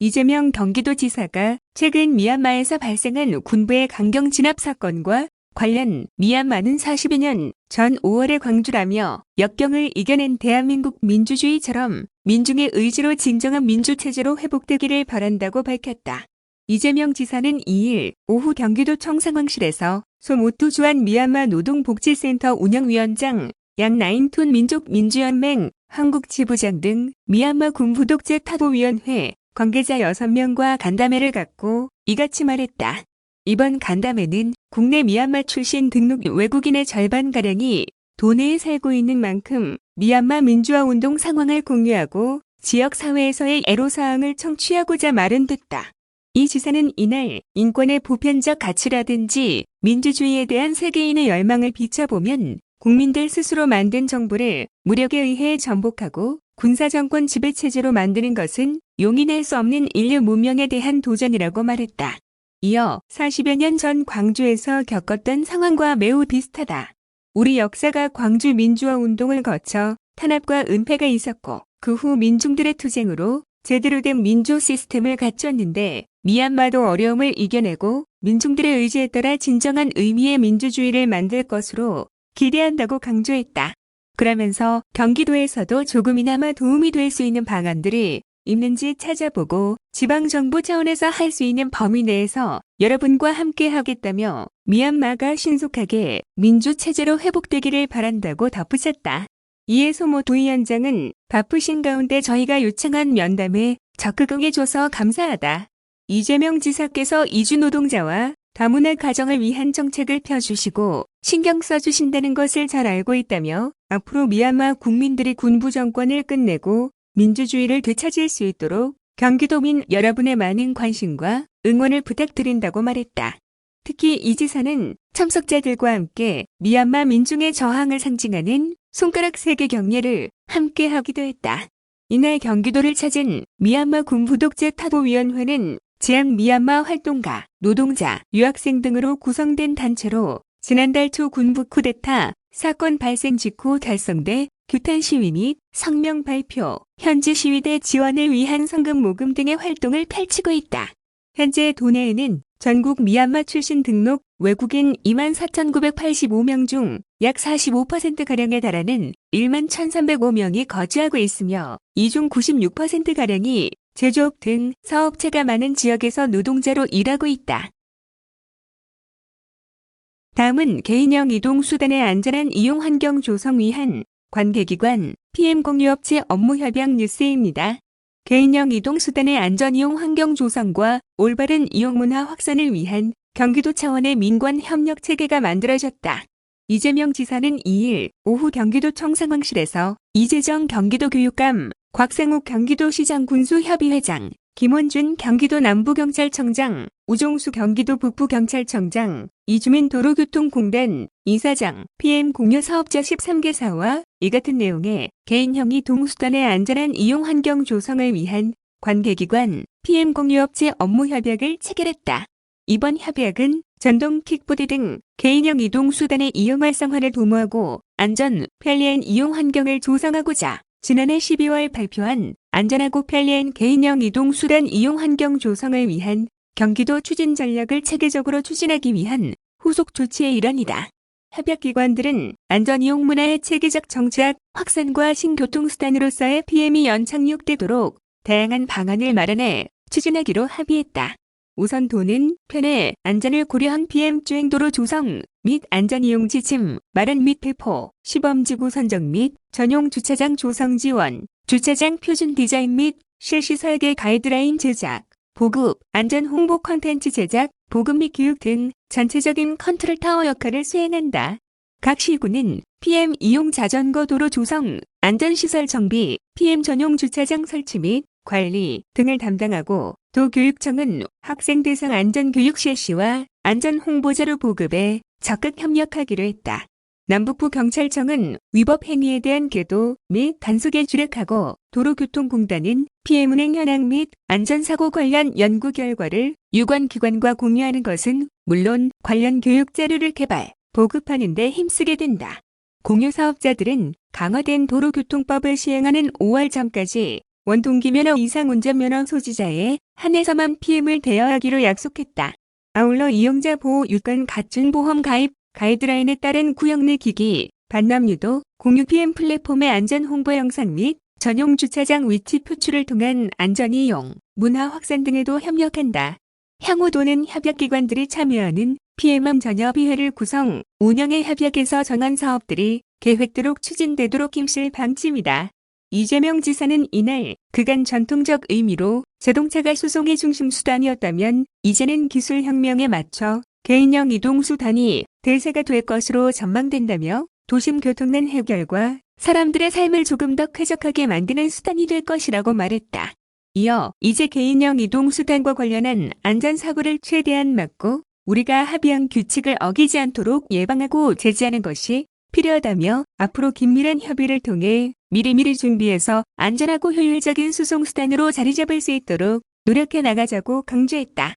이재명 경기도지사가 최근 미얀마에서 발생한 군부의 강경 진압 사건과 관련 미얀마는 42년 전 5월의 광주라며 역경을 이겨낸 대한민국 민주주의처럼 민중의 의지로 진정한 민주체제로 회복되기를 바란다고 밝혔다. 이재명 지사는 2일 오후 경기도 청상황실에서 소모토 주한 미얀마 노동복지센터 운영위원장 양나인툰 민족민주연맹 한국지부장 등 미얀마 군부독재 타도위원회 관계자 6명과 간담회를 갖고 이같이 말했다. 이번 간담회는 국내 미얀마 출신 등록 외국인의 절반가량이 도내에 살고 있는 만큼 미얀마 민주화 운동 상황을 공유하고 지역사회에서의 애로사항을 청취하고자 마련됐다. 이 지사는 이날 인권의 보편적 가치라든지 민주주의에 대한 세계인의 열망을 비춰보면 국민들 스스로 만든 정부를 무력에 의해 전복하고 군사정권 지배체제로 만드는 것은 용인할 수 없는 인류 문명에 대한 도전이라고 말했다. 이어 40여 년 전 광주에서 겪었던 상황과 매우 비슷하다. 우리 역사가 광주 민주화 운동을 거쳐 탄압과 은폐가 있었고 그 후 민중들의 투쟁으로 제대로 된 민주 시스템을 갖췄는데 미얀마도 어려움을 이겨내고 민중들의 의지에 따라 진정한 의미의 민주주의를 만들 것으로 기대한다고 강조했다. 그러면서 경기도에서도 조금이나마 도움이 될 수 있는 방안들이 있는지 찾아보고 지방정부 차원에서 할 수 있는 범위 내에서 여러분과 함께 하겠다며 미얀마가 신속하게 민주체제로 회복되기를 바란다고 덧붙였다. 이에 소모토 위원장은 바쁘신 가운데 저희가 요청한 면담에 적극 응해줘서 감사하다. 이재명 지사께서 이주 노동자와 다문화 가정을 위한 정책을 펴주시고 신경 써주신다는 것을 잘 알고 있다며 앞으로 미얀마 국민들이 군부 정권을 끝내고 민주주의를 되찾을 수 있도록 경기도민 여러분의 많은 관심과 응원을 부탁드린다고 말했다. 특히 이 지사는 참석자들과 함께 미얀마 민중의 저항을 상징하는 손가락 3개 경례를 함께 하기도 했다. 이날 경기도를 찾은 미얀마 군부독재 타도위원회는 지역 미얀마 활동가, 노동자, 유학생 등으로 구성된 단체로 지난달 초 군부 쿠데타 사건 발생 직후 달성돼 규탄 시위 및 성명 발표, 현지 시위대 지원을 위한 성금 모금 등의 활동을 펼치고 있다. 현재 도내에는 전국 미얀마 출신 등록 외국인 24,985명 중 약 45%가량에 달하는 11,305명이 거주하고 있으며 이 중 96%가량이 제조업 등 사업체가 많은 지역에서 노동자로 일하고 있다. 다음은 개인형 이동수단의 안전한 이용 환경 조성 위한 관계기관 PM공유업체 업무협약 뉴스입니다. 개인형 이동수단의 안전이용 환경 조성과 올바른 이용 문화 확산을 위한 경기도 차원의 민관 협력 체계가 만들어졌다. 이재명 지사는 2일 오후 경기도 청상황실에서 이재정 경기도교육감, 곽상욱 경기도시장 군수협의회장, 김원준 경기도 남부경찰청장, 우종수 경기도 북부경찰청장, 이주민 도로교통공단 이사장, PM공유사업자 13개사와 이 같은 내용의 개인형 이동수단의 안전한 이용 환경 조성을 위한 관계기관 PM공유업체 업무협약을 체결했다. 이번 협약은 전동 킥보드 등 개인형 이동수단의 이용 활성화를 도모하고 안전, 편리한 이용 환경을 조성하고자 지난해 12월 발표한 안전하고 편리한 개인형 이동수단 이용 환경 조성을 위한 경기도 추진 전략을 체계적으로 추진하기 위한 후속 조치의 일환이다. 협약기관들은 안전이용 문화의 체계적 정착, 확산과 신교통수단으로서의 PM이 연착륙되도록 다양한 방안을 마련해 추진하기로 합의했다. 우선 도는 편의, 안전을 고려한 PM주행도로 조성 및 안전이용 지침, 마련 및 배포, 시범지구 선정 및 전용 주차장 조성 지원, 주차장 표준 디자인 및 실시 설계 가이드라인 제작, 보급, 안전 홍보 콘텐츠 제작, 보급 및 교육 등 전체적인 컨트롤 타워 역할을 수행한다. 각 시구는 PM 이용 자전거 도로 조성, 안전시설 정비, PM 전용 주차장 설치 및 관리 등을 담당하고 도교육청은 학생 대상 안전교육 실시와 안전홍보자료 보급에 적극 협력하기로 했다. 남북부 경찰청은 위법 행위에 대한 계도 및 단속에 주력하고 도로교통공단은 피해 운행 현황 및 안전사고 관련 연구 결과를 유관 기관과 공유하는 것은 물론 관련 교육 자료를 개발, 보급하는 데 힘쓰게 된다. 공유 사업자들은 강화된 도로교통법을 시행하는 5월 전까지 원동기 면허 이상 운전면허 소지자의 한해서만 PM을 대여하기로 약속했다. 아울러 이용자 보호 유권 갖춘 보험 가입 가이드라인에 따른 구역 내 기기, 반납유도, 공유 PM 플랫폼의 안전 홍보 영상 및 전용 주차장 위치 표출을 통한 안전 이용, 문화 확산 등에도 협력한다. 향후 도는 협약기관들이 참여하는 PM암 전협의회를 구성, 운영의 협약에서 정한 사업들이 계획대로 추진되도록 힘쓸 방침이다. 이재명 지사는 이날 그간 전통적 의미로 자동차가 수송의 중심 수단이었다면 이제는 기술혁명에 맞춰 개인형 이동수단이 대세가 될 것으로 전망된다며 도심 교통난 해결과 사람들의 삶을 조금 더 쾌적하게 만드는 수단이 될 것이라고 말했다. 이어 이제 개인형 이동수단과 관련한 안전사고를 최대한 막고 우리가 합의한 규칙을 어기지 않도록 예방하고 제지하는 것이 필요하다며 앞으로 긴밀한 협의를 통해 미리미리 준비해서 안전하고 효율적인 수송수단으로 자리 잡을 수 있도록 노력해 나가자고 강조했다.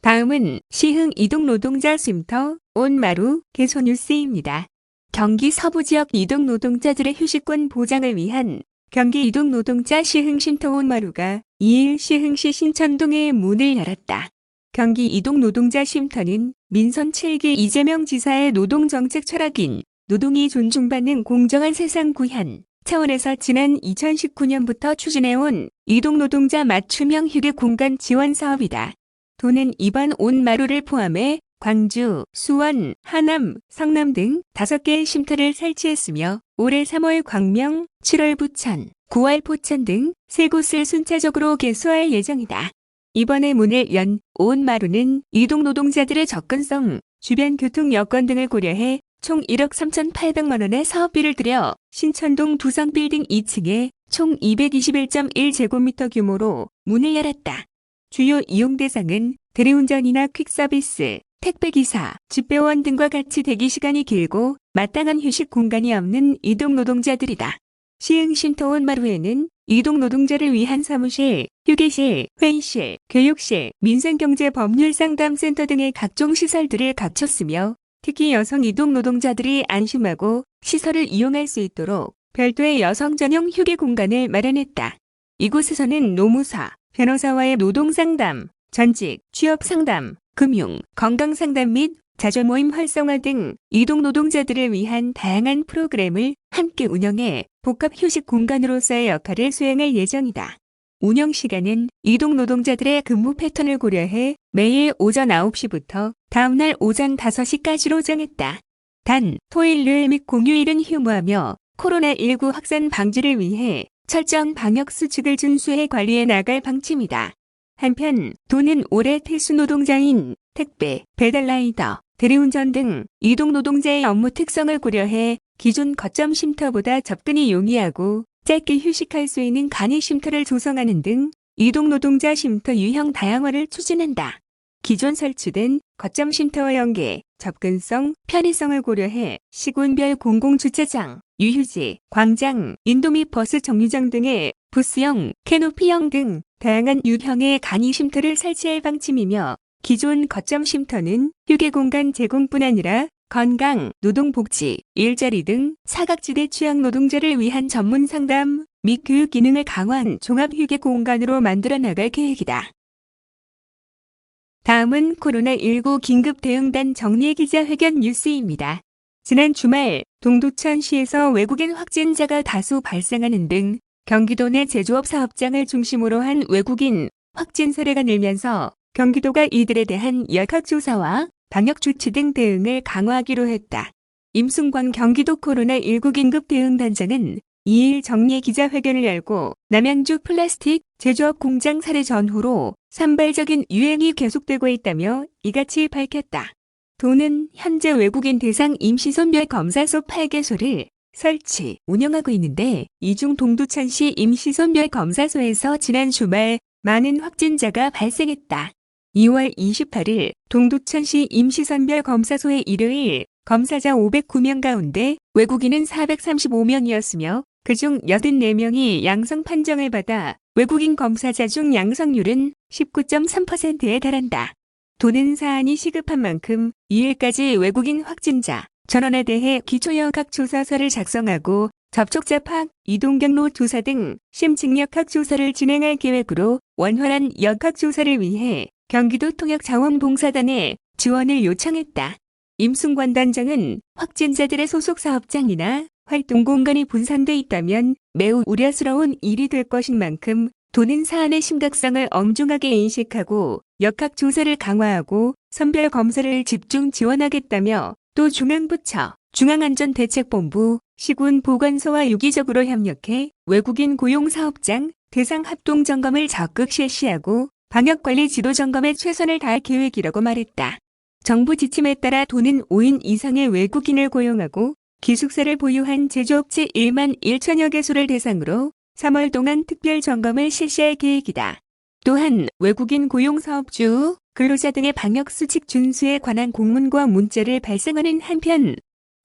다음은 시흥 이동노동자 쉼터 온마루 개소 뉴스입니다. 경기 서부지역 이동노동자들의 휴식권 보장을 위한 경기 이동노동자 시흥 쉼터 온마루가 2일 시흥시 신천동에 문을 열었다. 경기 이동노동자 쉼터는 민선 7기 이재명 지사의 노동정책 철학인 노동이 존중받는 공정한 세상 구현 차원에서 지난 2019년부터 추진해온 이동노동자 맞춤형 휴게 공간 지원 사업이다. 도는 이번 온마루를 포함해 광주, 수원, 하남, 성남 등 5개의 쉼터를 설치했으며 올해 3월 광명, 7월 부천, 9월 포천 등 3곳을 순차적으로 개소할 예정이다. 이번에 문을 연 온마루는 이동노동자들의 접근성, 주변 교통 여건 등을 고려해 총 1억 3,800만 원의 사업비를 들여 신천동 두성빌딩 2층에 총 221.1제곱미터 규모로 문을 열었다. 주요 이용 대상은 대리운전이나 퀵서비스, 택배기사, 집배원 등과 같이 대기시간이 길고 마땅한 휴식 공간이 없는 이동노동자들이다. 시흥 쉼터 온마루에는 이동노동자를 위한 사무실, 휴게실, 회의실, 교육실, 민생경제법률상담센터 등의 각종 시설들을 갖췄으며 특히 여성 이동노동자들이 안심하고 시설을 이용할 수 있도록 별도의 여성 전용 휴게 공간을 마련했다. 이곳에서는 노무사, 변호사와의 노동상담, 전직, 취업상담, 금융, 건강상담 및 자조모임 활성화 등 이동노동자들을 위한 다양한 프로그램을 함께 운영해 복합휴식 공간으로서의 역할을 수행할 예정이다. 운영시간은 이동노동자들의 근무 패턴을 고려해 매일 오전 9시부터 다음날 오전 5시까지로 정했다. 단, 토일요일 및 공휴일은 휴무하며 코로나19 확산 방지를 위해 철저한 방역 수칙을 준수해 관리해 나갈 방침이다. 한편 도는 올해 필수 노동자인 택배, 배달라이더, 대리운전 등 이동노동자의 업무 특성을 고려해 기존 거점 쉼터보다 접근이 용이하고 짧게 휴식할 수 있는 간이 쉼터를 조성하는 등 이동노동자 쉼터 유형 다양화를 추진한다. 기존 설치된 거점 쉼터와 연계, 접근성, 편의성을 고려해 시군별 공공주차장, 유휴지, 광장, 인도미 버스 정류장 등의 부스형, 캐노피형 등 다양한 유형의 간이 쉼터를 설치할 방침이며 기존 거점 쉼터는 휴게 공간 제공뿐 아니라 건강, 노동복지, 일자리 등 사각지대 취약 노동자를 위한 전문 상담 및 교육 기능을 강화한 종합휴게 공간으로 만들어 나갈 계획이다. 다음은 코로나19 긴급대응단 정례 기자회견 뉴스입니다. 지난 주말 동두천시에서 외국인 확진자가 다수 발생하는 등 경기도 내 제조업 사업장을 중심으로 한 외국인 확진 사례가 늘면서 경기도가 이들에 대한 역학조사와 방역조치 등 대응을 강화하기로 했다. 임승광 경기도 코로나19 긴급대응단장은 2일 정례 기자회견을 열고 남양주 플라스틱 제조업 공장 사례 전후로 산발적인 유행이 계속되고 있다며 이같이 밝혔다. 도는 현재 외국인 대상 임시선별검사소 8개소를 설치, 운영하고 있는데 이 중 동두천시 임시선별검사소에서 지난 주말 많은 확진자가 발생했다. 2월 28일 동두천시 임시선별검사소의 일요일 검사자 509명 가운데 외국인은 435명이었으며 그중 84명이 양성 판정을 받아 외국인 검사자 중 양성률은 19.3%에 달한다. 도는 사안이 시급한 만큼 2일까지 외국인 확진자 전원에 대해 기초역학조사서를 작성하고 접촉자 파악, 이동 경로 조사 등 심층역학 조사를 진행할 계획으로 원활한 역학 조사를 위해 경기도 통역자원봉사단에 지원을 요청했다. 임승관 단장은 확진자들의 소속 사업장이나 활동 공간이 분산돼 있다면 매우 우려스러운 일이 될 것인 만큼 도는 사안의 심각성을 엄중하게 인식하고 역학 조사를 강화하고 선별 검사를 집중 지원하겠다며 또 중앙부처, 중앙안전대책본부, 시군보건소와 유기적으로 협력해 외국인 고용사업장 대상 합동점검을 적극 실시하고 방역관리 지도 점검에 최선을 다할 계획이라고 말했다. 정부 지침에 따라 도는 5인 이상의 외국인을 고용하고 기숙사를 보유한 제조업체 1만 1천여 개소를 대상으로 3월 동안 특별 점검을 실시할 계획이다. 또한 외국인 고용사업주, 근로자 등의 방역수칙 준수에 관한 공문과 문자를 발송하는 한편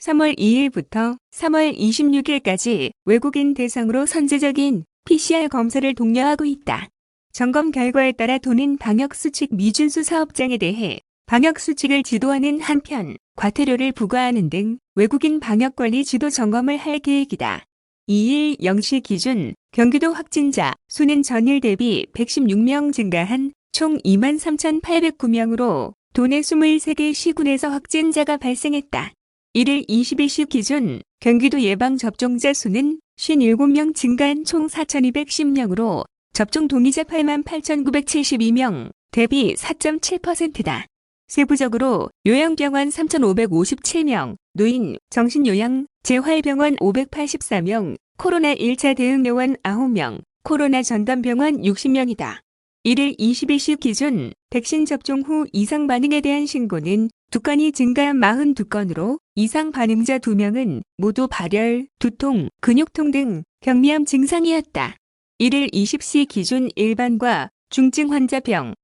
3월 2일부터 3월 26일까지 외국인 대상으로 선제적인 PCR 검사를 독려하고 있다. 점검 결과에 따라 도는 방역수칙 미준수 사업장에 대해 방역수칙을 지도하는 한편 과태료를 부과하는 등 외국인 방역관리 지도 점검을 할 계획이다. 2일 0시 기준 경기도 확진자 수는 전일 대비 116명 증가한 총 23,809명으로 도내 23개 시군에서 확진자가 발생했다. 1일 21시 기준 경기도 예방접종자 수는 57명 증가한 총 4,210명으로 접종 동의자 88,972명, 대비 4.7%다. 세부적으로 요양병원 3,557명, 노인, 정신요양, 재활병원 584명, 코로나 1차 대응요원 9명, 코로나 전담병원 60명이다. 1일 21시 기준 백신 접종 후 이상 반응에 대한 신고는 2건이 증가한 42건으로 이상 반응자 2명은 모두 발열, 두통, 근육통 등 경미암 증상이었다. 1일 20시 기준 일반과 중증 환자병